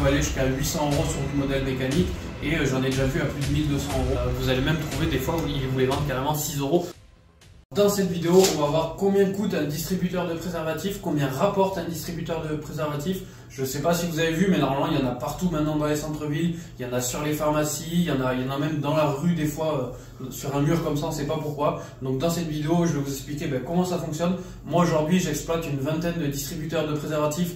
pouvez aller jusqu'à 800 € sur du modèle mécanique et j'en ai déjà vu à plus de 1200 €. Vous allez même trouver des fois où ils vous les vendent carrément 6 €. Dans cette vidéo, on va voir combien coûte un distributeur de préservatifs, combien rapporte un distributeur de préservatifs. Je ne sais pas si vous avez vu, mais normalement il y en a partout maintenant dans les centres-villes, il y en a sur les pharmacies, il y en a même dans la rue des fois, sur un mur comme ça, on ne sait pas pourquoi. Donc dans cette vidéo, je vais vous expliquer comment ça fonctionne. Moi aujourd'hui, j'exploite une vingtaine de distributeurs de préservatifs,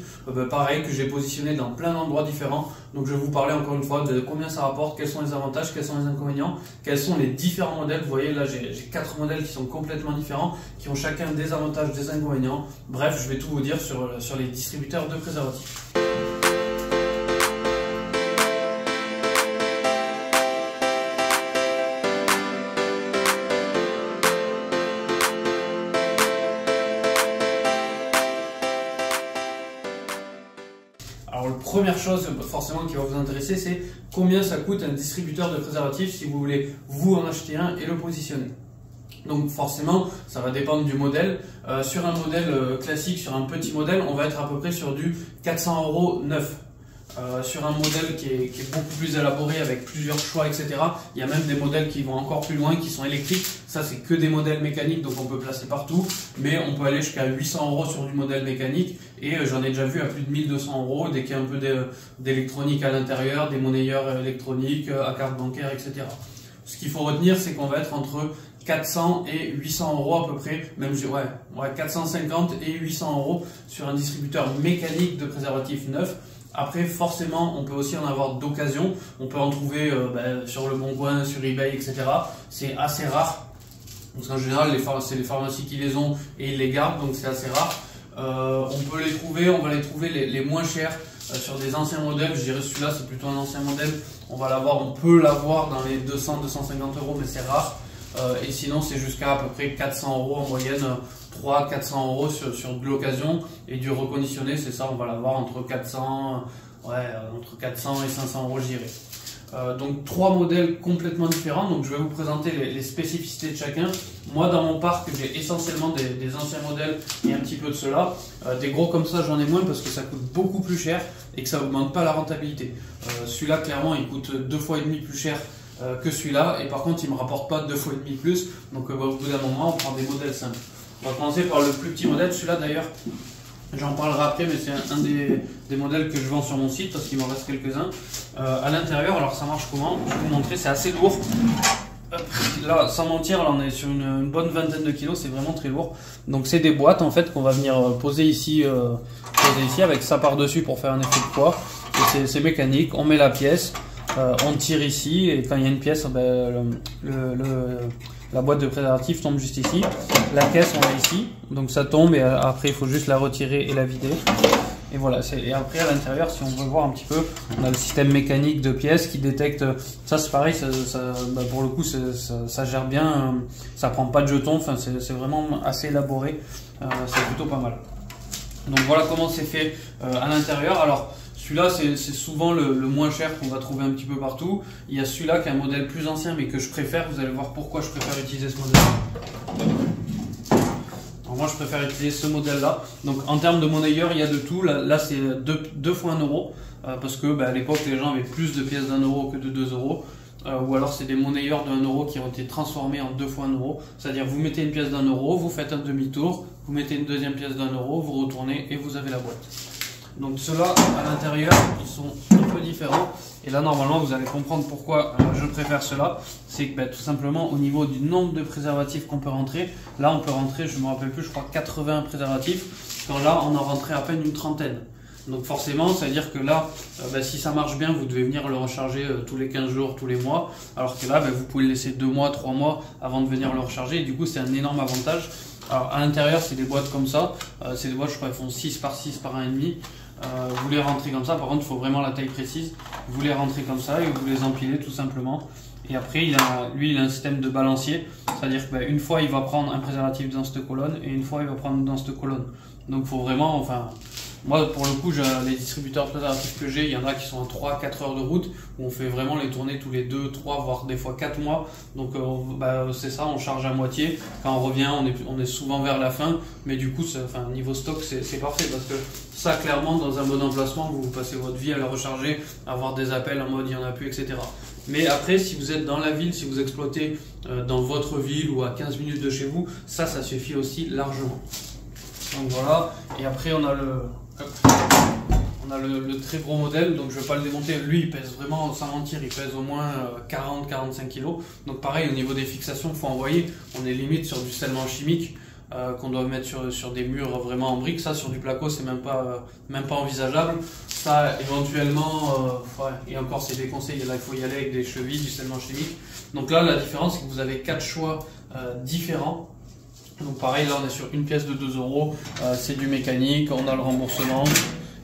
pareil, que j'ai positionnés dans plein d'endroits différents. Donc je vais vous parler encore une fois de combien ça rapporte, quels sont les avantages, quels sont les inconvénients, quels sont les différents modèles. Vous voyez là, j'ai 4 modèles qui sont complètement différents, qui ont chacun des avantages, des inconvénients. Bref, je vais tout vous dire sur les distributeurs de préservatifs. Alors la première chose forcément qui va vous intéresser, c'est combien ça coûte un distributeur de préservatifs si vous voulez vous en acheter un et le positionner. Donc forcément, ça va dépendre du modèle. Sur un modèle classique, sur un petit modèle, on va être à peu près sur du 400 € neuf. Sur un modèle qui est beaucoup plus élaboré avec plusieurs choix, etc. Il y a même des modèles qui vont encore plus loin, qui sont électriques. Ça, c'est que des modèles mécaniques, donc on peut placer partout. Mais on peut aller jusqu'à 800 € sur du modèle mécanique. Et j'en ai déjà vu à plus de 1200 € dès qu'il y a un peu d'électronique à l'intérieur, des monnayeurs électroniques, à carte bancaire, etc. Ce qu'il faut retenir, c'est qu'on va être entre 400 et 800 € à peu près, même 450 et 800 € sur un distributeur mécanique de préservatifs neufs. Après, forcément, on peut aussi en avoir d'occasion. On peut en trouver sur le Bon Coin, sur eBay, etc. C'est assez rare. Parce qu'en général, c'est les pharmacies qui les ont et ils les gardent, donc c'est assez rare. On peut les trouver, on va les trouver les moins chers sur des anciens modèles. Je dirais celui-là, c'est plutôt un ancien modèle. On peut l'avoir dans les 200-250 €, mais c'est rare. Et sinon, c'est jusqu'à à peu près 400 € en moyenne. 300-400 € sur de l'occasion et du reconditionné, c'est ça, on va l'avoir entre 400 et 500 €, je dirais. Donc 3 modèles complètement différents, donc je vais vous présenter les spécificités de chacun. Moi dans mon parc, j'ai essentiellement des anciens modèles et un petit peu de ceux-là. Des gros comme ça, j'en ai moins parce que ça coûte beaucoup plus cher et que ça augmente pas la rentabilité. Celui-là, clairement, il coûte 2,5 fois plus cher que celui-là, et par contre il me rapporte pas 2,5 fois plus, donc au bout d'un moment on prend des modèles simples. On va commencer par le plus petit modèle. Celui-là d'ailleurs, j'en parlerai après, mais c'est un des modèles que je vends sur mon site parce qu'il m'en reste quelques-uns. À l'intérieur, alors ça marche comment? Je vais vous montrer, c'est assez lourd. Hop, là, sans mentir, là, on est sur une bonne vingtaine de kilos, c'est vraiment très lourd. Donc c'est des boîtes en fait qu'on va venir poser ici avec ça par-dessus pour faire un effet de poids. C'est mécanique, on met la pièce, on tire ici et quand il y a une pièce, la boîte de préservatif tombe juste ici. La caisse, on l'a ici. Donc ça tombe et après, il faut juste la retirer et la vider. Et voilà. Et après, à l'intérieur, si on veut voir un petit peu, on a le système mécanique de pièces qui détecte. Ça, c'est pareil. Pour le coup, ça gère bien. Ça prend pas de jetons. Enfin, c'est vraiment assez élaboré. C'est plutôt pas mal. Donc voilà comment c'est fait à l'intérieur. Alors, celui-là, c'est souvent le moins cher qu'on va trouver un petit peu partout. Il y a celui-là qui est un modèle plus ancien mais que je préfère. Vous allez voir pourquoi je préfère utiliser ce modèle. Alors moi, je préfère utiliser ce modèle-là. Donc en termes de monnayeur, il y a de tout. Là c'est 2 fois 1 € parce que à l'époque, les gens avaient plus de pièces d'1 € que de 2 €. Ou alors c'est des monnayeurs de 1 € qui ont été transformés en 2 fois 1 €. C'est-à-dire vous mettez une pièce d'1 €, vous faites un demi-tour, vous mettez une deuxième pièce d'1 €, vous retournez et vous avez la boîte. Donc ceux-là, à l'intérieur, ils sont un peu différents. Et là, normalement, vous allez comprendre pourquoi je préfère ceux-là. C'est que tout simplement, au niveau du nombre de préservatifs qu'on peut rentrer, là, on peut rentrer, je ne me rappelle plus, je crois 80 préservatifs. Quand là, on en rentrait à peine une trentaine. Donc forcément, ça veut dire que là, si ça marche bien, vous devez venir le recharger tous les 15 jours, tous les mois. Alors que là, vous pouvez le laisser 2 mois, 3 mois avant de venir le recharger. Et du coup, c'est un énorme avantage. Alors à l'intérieur, c'est des boîtes comme ça. C'est des boîtes, je crois, elles font 6 par 6 par 1,5. Vous les rentrez comme ça, par contre il faut vraiment la taille précise. Vous les rentrez comme ça et vous les empilez tout simplement. Et après il a un système de balancier, c'est-à-dire qu'une fois il va prendre un préservatif dans cette colonne et une fois il va prendre dans cette colonne. Donc il faut vraiment, Moi, pour le coup, les distributeurs de préservatifs que j'ai, il y en a qui sont à 3-4 heures de route, où on fait vraiment les tournées tous les 2, 3, voire des fois 4 mois. Donc, c'est ça, on charge à moitié. Quand on revient, on est souvent vers la fin. Mais du coup, niveau stock, c'est parfait parce que ça, clairement, dans un bon emplacement, vous passez votre vie à la recharger, à avoir des appels en mode il n'y en a plus, etc. Mais après, si vous êtes dans la ville, si vous exploitez dans votre ville ou à 15 minutes de chez vous, ça suffit aussi largement. Donc voilà, et après on a le très gros modèle, donc je ne vais pas le démonter. Lui, il pèse vraiment, sans mentir, il pèse au moins 40-45 kg. Donc pareil, au niveau des fixations, il faut envoyer, on est limite sur du scellement chimique qu'on doit mettre sur des murs vraiment en briques. Ça, sur du placo, c'est même pas envisageable. Ça, éventuellement, et encore, c'est déconseillé. Là, il faut y aller avec des chevilles, du scellement chimique. Donc là, la différence, c'est que vous avez 4 choix différents. Donc pareil, là on est sur une pièce de 2 €, c'est du mécanique, on a le remboursement.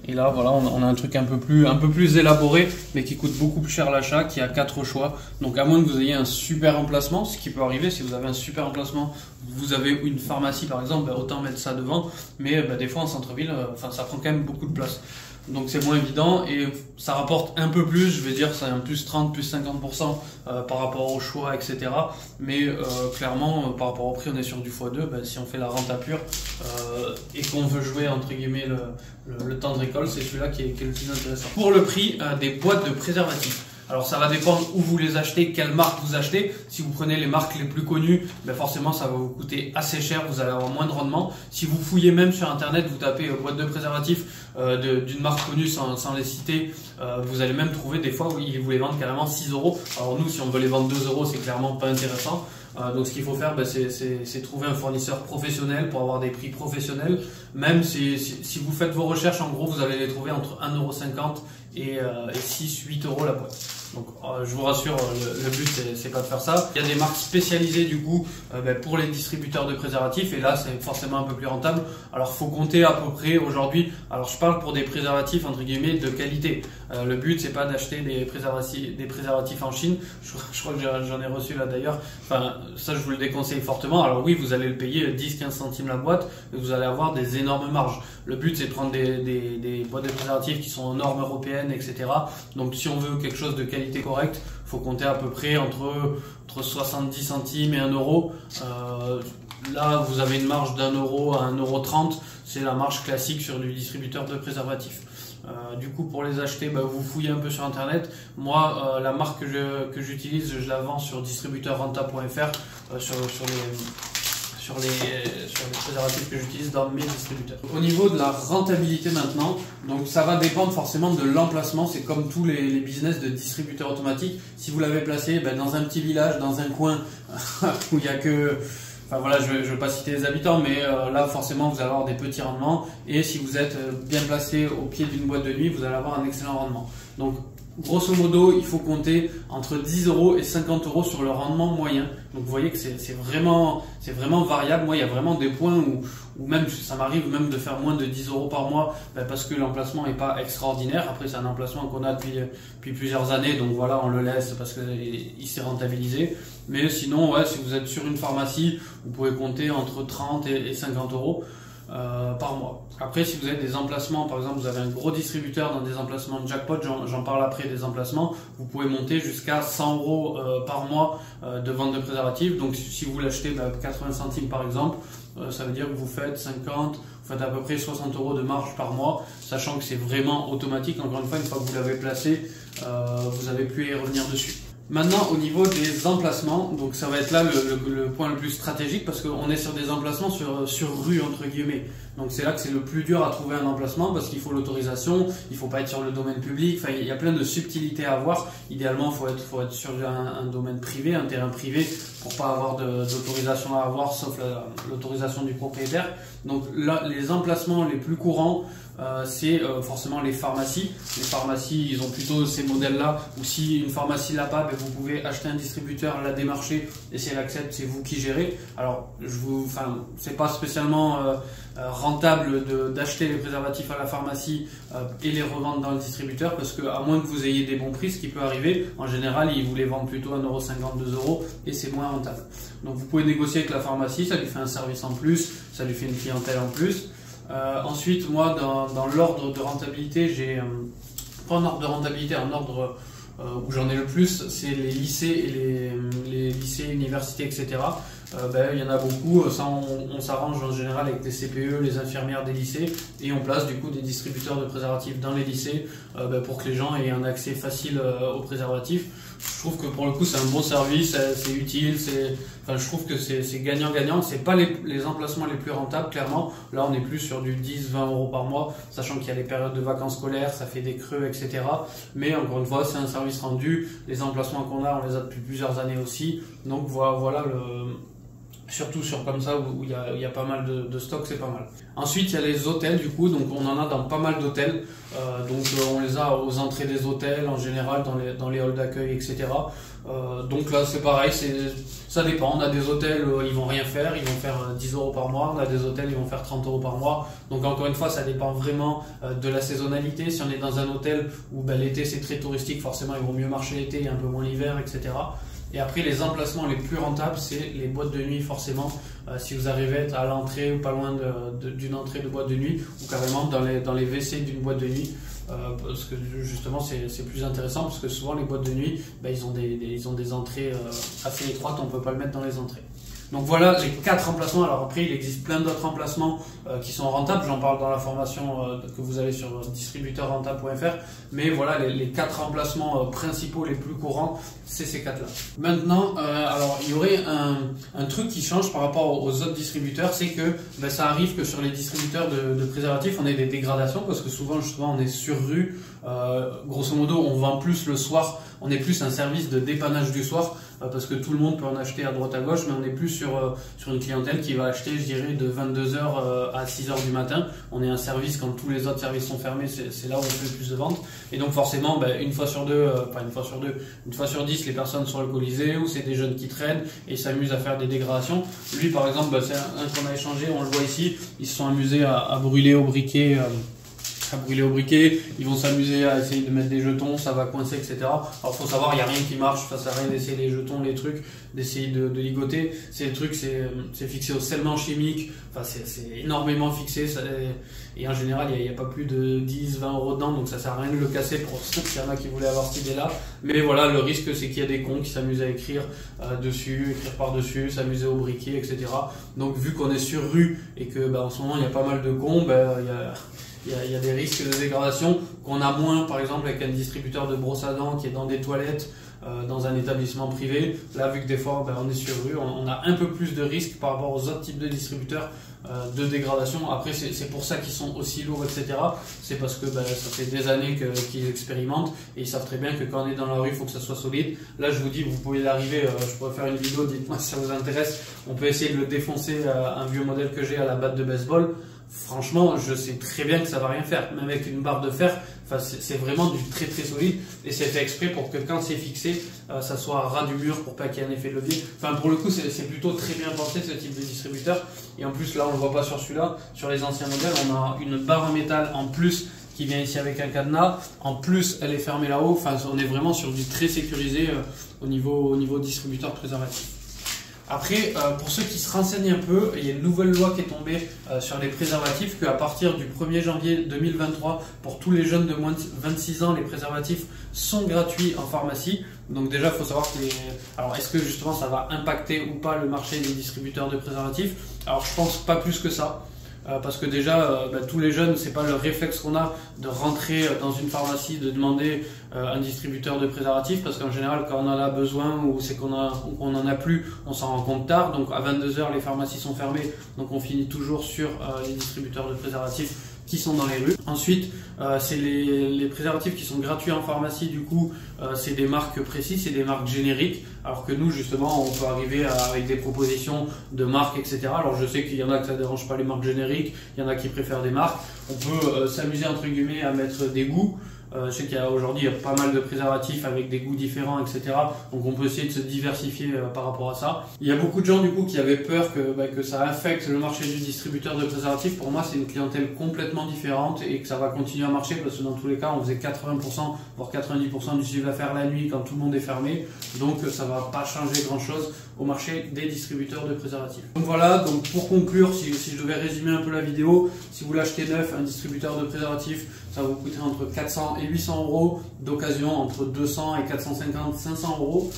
Et là voilà, on a un truc un peu plus élaboré, mais qui coûte beaucoup plus cher à l'achat, qui a 4 choix. Donc à moins que vous ayez un super emplacement, ce qui peut arriver, si vous avez un super emplacement, vous avez une pharmacie par exemple, autant mettre ça devant. Mais des fois en centre-ville, ça prend quand même beaucoup de place. Donc c'est moins évident et ça rapporte un peu plus, je vais dire, c'est un plus 30, plus 50% par rapport au choix, etc. Mais clairement, par rapport au prix, on est sur du x2. Si on fait la renta pure et qu'on veut jouer entre guillemets le temps de récolte, c'est celui-là qui est le plus intéressant. Pour le prix des boîtes de préservatifs. Alors ça va dépendre où vous les achetez, quelle marque vous achetez. Si vous prenez les marques les plus connues, forcément ça va vous coûter assez cher, vous allez avoir moins de rendement. Si vous fouillez même sur internet, vous tapez boîte de préservatifs d'une marque connue sans les citer, vous allez même trouver des fois où ils vous les vendent carrément 6 €. Alors nous, si on veut les vendre 2 €, c'est clairement pas intéressant. Donc ce qu'il faut faire, c'est trouver un fournisseur professionnel pour avoir des prix professionnels. Même si vous faites vos recherches, en gros, vous allez les trouver entre 1,50 € et 6-8 € la boîte. Donc je vous rassure, le but c'est pas de faire ça. Il y a des marques spécialisées du coup pour les distributeurs de préservatifs et là c'est forcément un peu plus rentable. Alors faut compter à peu près aujourd'hui, alors je parle pour des préservatifs entre guillemets de qualité. Le but c'est pas d'acheter des préservatifs en Chine. Je crois que j'en ai reçu là d'ailleurs. Enfin ça je vous le déconseille fortement. Alors oui, vous allez le payer 10-15 centimes la boîte et vous allez avoir des énormes marges. Le but c'est de prendre des boîtes de préservatifs qui sont aux normes européennes, etc. Donc si on veut quelque chose de qualité correcte, il faut compter à peu près entre 70 centimes et 1 €. Là, vous avez une marge d'1 € à 1,30 €. C'est la marge classique sur du distributeur de préservatifs. Du coup, pour les acheter, vous fouillez un peu sur internet. Moi, la marque que j'utilise, je la vends sur distributeurrenta.fr sur les préservatifs que j'utilise dans mes distributeurs. Au niveau de la rentabilité maintenant, donc ça va dépendre forcément de l'emplacement. C'est comme tous les business de distributeurs automatiques. Si vous l'avez placé dans un petit village, dans un coin où il n'y a que... Enfin voilà, je ne vais pas citer les habitants, mais là forcément vous allez avoir des petits rendements. Et si vous êtes bien placé au pied d'une boîte de nuit, vous allez avoir un excellent rendement. Donc grosso modo, il faut compter entre 10 € et 50 € sur le rendement moyen. Donc vous voyez que c'est vraiment variable. Moi, il y a vraiment des points où même ça m'arrive même de faire moins de 10 € par mois parce que l'emplacement n'est pas extraordinaire. Après, c'est un emplacement qu'on a depuis plusieurs années, donc voilà, on le laisse parce qu'il s'est rentabilisé. Mais sinon, si vous êtes sur une pharmacie, vous pouvez compter entre 30 et 50 € par mois. Après, si vous avez des emplacements, par exemple, vous avez un gros distributeur dans des emplacements de jackpot, j'en parle après des emplacements, vous pouvez monter jusqu'à 100 € par mois de vente de préservatifs. Donc, si vous l'achetez 80 centimes par exemple, ça veut dire que vous faites 50, vous faites à peu près 60 € de marge par mois, sachant que c'est vraiment automatique. Encore une fois que vous l'avez placé, vous n'avez plus à y revenir dessus. Maintenant, au niveau des emplacements, donc ça va être là le point le plus stratégique parce qu'on est sur des emplacements sur rue entre guillemets. Donc c'est là que c'est le plus dur à trouver un emplacement parce qu'il faut l'autorisation, il faut pas être sur le domaine public. Enfin, il y a plein de subtilités à avoir. Idéalement, faut être sur un domaine privé, un terrain privé, pour pas avoir d'autorisation à avoir sauf l'autorisation du propriétaire. Donc là, les emplacements les plus courants, c'est forcément les pharmacies. Les pharmacies, ils ont plutôt ces modèles-là, où si une pharmacie l'a pas, vous pouvez acheter un distributeur, la démarcher, et si elle accepte, c'est vous qui gérez. Alors, c'est pas spécialement rentable d'acheter les préservatifs à la pharmacie et les revendre dans le distributeur, parce que à moins que vous ayez des bons prix, ce qui peut arriver, en général, ils vous les vendent plutôt 1,50 €, 2 €, et c'est moins rentable. Donc, vous pouvez négocier avec la pharmacie, ça lui fait un service en plus, ça lui fait une clientèle en plus. Ensuite, moi, dans l'ordre de rentabilité, j'ai pas un ordre de rentabilité, un ordre où j'en ai le plus, c'est les lycées et les lycées, universités, etc. Il y en a beaucoup, ça on s'arrange en général avec les CPE, les infirmières des lycées, et on place du coup des distributeurs de préservatifs dans les lycées pour que les gens aient un accès facile aux préservatifs. Je trouve que pour le coup c'est un bon service, c'est utile, je trouve que c'est gagnant-gagnant. C'est pas les emplacements les plus rentables, clairement. Là on est plus sur du 10-20 euros par mois, sachant qu'il y a les périodes de vacances scolaires, ça fait des creux, etc. Mais encore une fois, c'est un service rendu. Les emplacements qu'on a, on les a depuis plusieurs années aussi. Donc voilà surtout sur comme ça où il y a pas mal de stock, c'est pas mal. Ensuite, il y a les hôtels du coup, donc on en a dans pas mal d'hôtels. On les a aux entrées des hôtels, en général dans les halls d'accueil, etc. Donc là, c'est pareil, ça dépend. On a des hôtels où ils vont rien faire, ils vont faire 10 euros par mois. On a des hôtels, ils vont faire 30 euros par mois. Donc encore une fois, ça dépend vraiment de la saisonnalité. Si on est dans un hôtel où l'été c'est très touristique, forcément ils vont mieux marcher l'été et un peu moins l'hiver, etc. Et après, les emplacements les plus rentables, c'est les boîtes de nuit, forcément. Si vous arrivez à être à l'entrée ou pas loin d'une entrée de boîte de nuit, ou carrément dans les WC d'une boîte de nuit, parce que justement, c'est plus intéressant, parce que souvent, les boîtes de nuit, ils ont des entrées assez étroites, on ne peut pas le mettre dans les entrées. Donc voilà les 4 emplacements. Alors après, il existe plein d'autres emplacements qui sont rentables. J'en parle dans la formation que vous avez sur distributeurrentable.fr. Mais voilà, les 4 emplacements principaux les plus courants, c'est ces 4-là. Maintenant, alors il y aurait un truc qui change par rapport aux autres distributeurs, c'est que ça arrive que sur les distributeurs de préservatifs, on ait des dégradations parce que souvent, justement, on est sur rue. Grosso modo, on vend plus le soir. On est plus un service de dépannage du soir parce que tout le monde peut en acheter à droite à gauche, mais on est plus sur une clientèle qui va acheter, je dirais, de 22h à 6h du matin. On est un service quand tous les autres services sont fermés, c'est là où on fait le plus de ventes. Et donc forcément, une fois sur 10, les personnes sont alcoolisées ou c'est des jeunes qui traînent et s'amusent à faire des dégradations. Lui, par exemple, c'est un qu'on a échangé, on le voit ici, ils se sont amusés à brûler au briquet. Ils vont s'amuser à essayer de mettre des jetons, ça va coincer, etc. Alors faut savoir, il n'y a rien qui marche, ça sert à rien d'essayer les jetons, les trucs, d'essayer de ligoter. C'est fixé au scellement chimique, c'est énormément fixé, et en général il n'y a pas plus de 10-20 euros dedans, donc ça sert à rien de le casser pour ceux qu'il y en a qui voulaient avoir cette idée-là. Mais voilà, le risque c'est qu'il y a des cons qui s'amusent à écrire dessus, écrire par-dessus, s'amuser au briquet, etc. Donc vu qu'on est sur rue et que en ce moment il y a pas mal de cons, il y a des risques de dégradation qu'on a moins, par exemple, avec un distributeur de brosse à dents qui est dans des toilettes, dans un établissement privé. Là, vu que des fois, on est sur rue, on a un peu plus de risques par rapport aux autres types de distributeurs de dégradation. Après, c'est pour ça qu'ils sont aussi lourds, etc. C'est parce que ça fait des années qu'ils expérimentent et ils savent très bien que quand on est dans la rue, il faut que ça soit solide. Là, je vous dis, vous pouvez l'arriver, je pourrais faire une vidéo, dites-moi si ça vous intéresse. On peut essayer de le défoncer un vieux modèle que j'ai à la batte de baseball. Franchement, je sais très bien que ça va rien faire. Même avec une barre de fer, c'est vraiment du très très solide et c'est fait exprès pour que quand c'est fixé, ça soit à ras du mur pour pas qu'il y ait un effet de levier. Pour le coup, c'est plutôt très bien pensé ce type de distributeur. Et en plus, là, on le voit pas sur celui-là. Sur les anciens modèles, on a une barre en métal en plus qui vient ici avec un cadenas. En plus, elle est fermée là-haut. On est vraiment sur du très sécurisé au niveau distributeur préservatif. Après, pour ceux qui se renseignent un peu, il y a une nouvelle loi qui est tombée sur les préservatifs, qu'à partir du 1er janvier 2023, pour tous les jeunes de moins de 26 ans, les préservatifs sont gratuits en pharmacie. Donc déjà, il faut savoir que alors, est-ce que justement ça va impacter ou pas le marché des distributeurs de préservatifs? Alors, je pense pas plus que ça. Parce que déjà, tous les jeunes, c'est pas le réflexe qu'on a de rentrer dans une pharmacie, de demander un distributeur de préservatifs, parce qu'en général, quand on en a besoin ou c'est qu'on en a plus, on s'en rend compte tard. Donc à 22h, les pharmacies sont fermées, donc on finit toujours sur les distributeurs de préservatifs qui sont dans les rues. Ensuite, c'est les préservatifs qui sont gratuits en pharmacie, du coup, c'est des marques précises, c'est des marques génériques, alors que nous, justement, on peut arriver avec des propositions de marques, etc. Alors je sais qu'il y en a que ça ne dérange pas les marques génériques, il y en a qui préfèrent des marques. On peut s'amuser, entre guillemets, à mettre des goûts. Je sais qu'aujourd'hui il y a pas mal de préservatifs avec des goûts différents, etc. Donc on peut essayer de se diversifier par rapport à ça. Il y a beaucoup de gens du coup qui avaient peur que ça affecte le marché du distributeur de préservatifs. Pour moi c'est une clientèle complètement différente et que ça va continuer à marcher parce que dans tous les cas on faisait 80% voire 90% du chiffre d'affaires la nuit quand tout le monde est fermé. Donc ça va pas changer grand chose au marché des distributeurs de préservatifs. Donc voilà, donc pour conclure, si je devais résumer un peu la vidéo, si vous l'achetez neuf, un distributeur de préservatifs, ça va vous coûter entre 400 et 800 euros, d'occasion entre 200 et 450, 500 euros.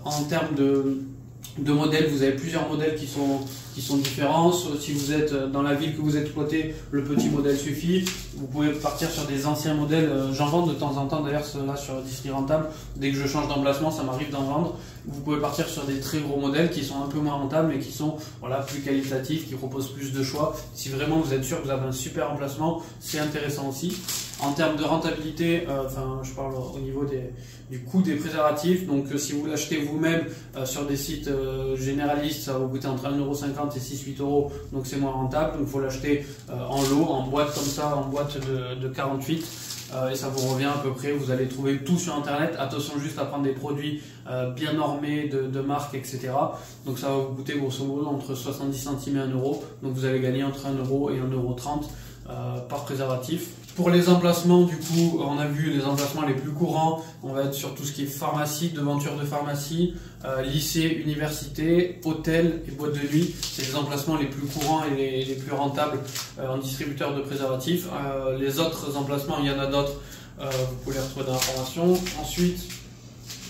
En termes de modèles, vous avez plusieurs modèles qui sont différents. Si vous êtes dans la ville que vous exploitez, le petit modèle suffit. Vous pouvez partir sur des anciens modèles. J'en vends de temps en temps d'ailleurs, ceux-là sur Distillerie Rentable. Dès que je change d'emplacement, ça m'arrive d'en vendre. Vous pouvez partir sur des très gros modèles qui sont un peu moins rentables mais qui sont voilà, plus qualitatifs, qui proposent plus de choix. Si vraiment vous êtes sûr que vous avez un super emplacement, c'est intéressant aussi. En termes de rentabilité, je parle au niveau du coût des préservatifs. Donc si vous l'achetez vous-même sur des sites généralistes, ça va vous coûter entre 1,50 € et 6-8 €. Donc c'est moins rentable. Donc il faut l'acheter en lot, en boîte comme ça, en boîte de 48. Et ça vous revient à peu près, vous allez trouver tout sur internet. Attention juste à prendre des produits bien normés de marque, etc. Donc ça va vous coûter grosso modo entre 70 centimes et 1 €. Donc vous allez gagner entre 1 € et 1,30 € par préservatif. Pour les emplacements, du coup, on a vu les emplacements les plus courants. On va être sur tout ce qui est pharmacie, devanture de pharmacie, lycée, université, hôtel et boîte de nuit. C'est les emplacements les plus courants et les plus rentables en distributeur de préservatifs. Les autres emplacements, il y en a d'autres. Vous pouvez les retrouver dans l'information. Ensuite,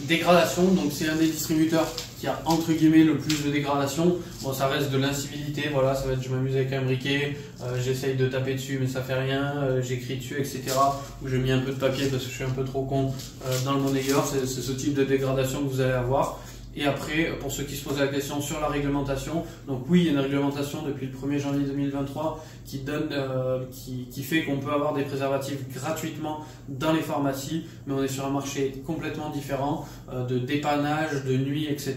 dégradation. Donc c'est un des distributeurs qui a entre guillemets le plus de dégradation. Bon, ça reste de l'incivilité, voilà, ça va être je m'amuse avec un briquet, j'essaye de taper dessus mais ça fait rien, j'écris dessus, etc. Ou je mets un peu de papier parce que je suis un peu trop con dans le monnayeur. C'est ce type de dégradation que vous allez avoir. Et après, pour ceux qui se posent la question sur la réglementation, donc oui, il y a une réglementation depuis le 1er janvier 2023 qui fait qu'on peut avoir des préservatifs gratuitement dans les pharmacies, mais on est sur un marché complètement différent de dépannage, de nuit, etc.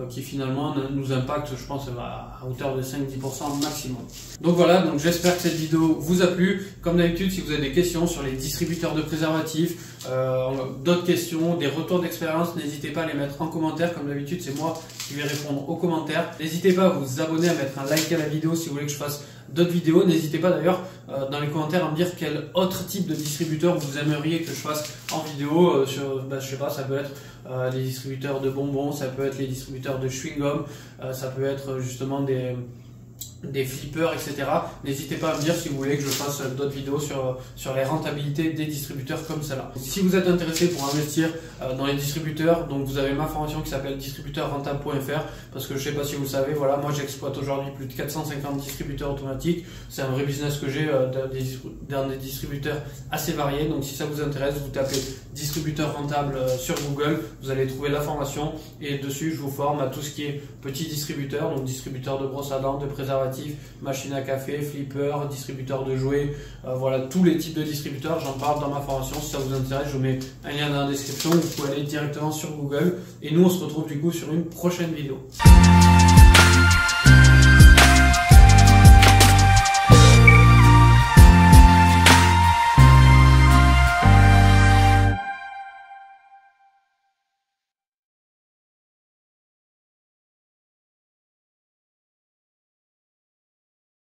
Qui finalement nous impacte, je pense, à hauteur de 5-10% maximum. Donc voilà, donc j'espère que cette vidéo vous a plu. Comme d'habitude, si vous avez des questions sur les distributeurs de préservatifs, d'autres questions, des retours d'expérience, n'hésitez pas à les mettre en commentaire. Comme d'habitude, c'est moi qui vais répondre aux commentaires. N'hésitez pas à vous abonner, à mettre un like à la vidéo si vous voulez que je fasse d'autres vidéos. N'hésitez pas d'ailleurs dans les commentaires à me dire quel autre type de distributeur vous aimeriez que je fasse en vidéo. Je sais pas, ça peut être les distributeurs de bonbons, ça peut être les distributeurs de chewing-gum, ça peut être justement des flippers, etc. N'hésitez pas à me dire si vous voulez que je fasse d'autres vidéos sur les rentabilités des distributeurs comme celle-là. Si vous êtes intéressé pour investir dans les distributeurs, donc vous avez ma formation qui s'appelle distributeurrentable.fr, parce que je sais pas si vous le savez, voilà, moi j'exploite aujourd'hui plus de 450 distributeurs automatiques. C'est un vrai business que j'ai dans des distributeurs assez variés. Donc si ça vous intéresse, vous tapez distributeur rentable sur Google, vous allez trouver la formation et dessus je vous forme à tout ce qui est petit distributeur, donc distributeur de brosse à dents, de préservatifs, machine à café, flipper, distributeur de jouets, voilà tous les types de distributeurs, j'en parle dans ma formation. Si ça vous intéresse, je vous mets un lien dans la description, vous pouvez aller directement sur Google et nous on se retrouve du coup sur une prochaine vidéo.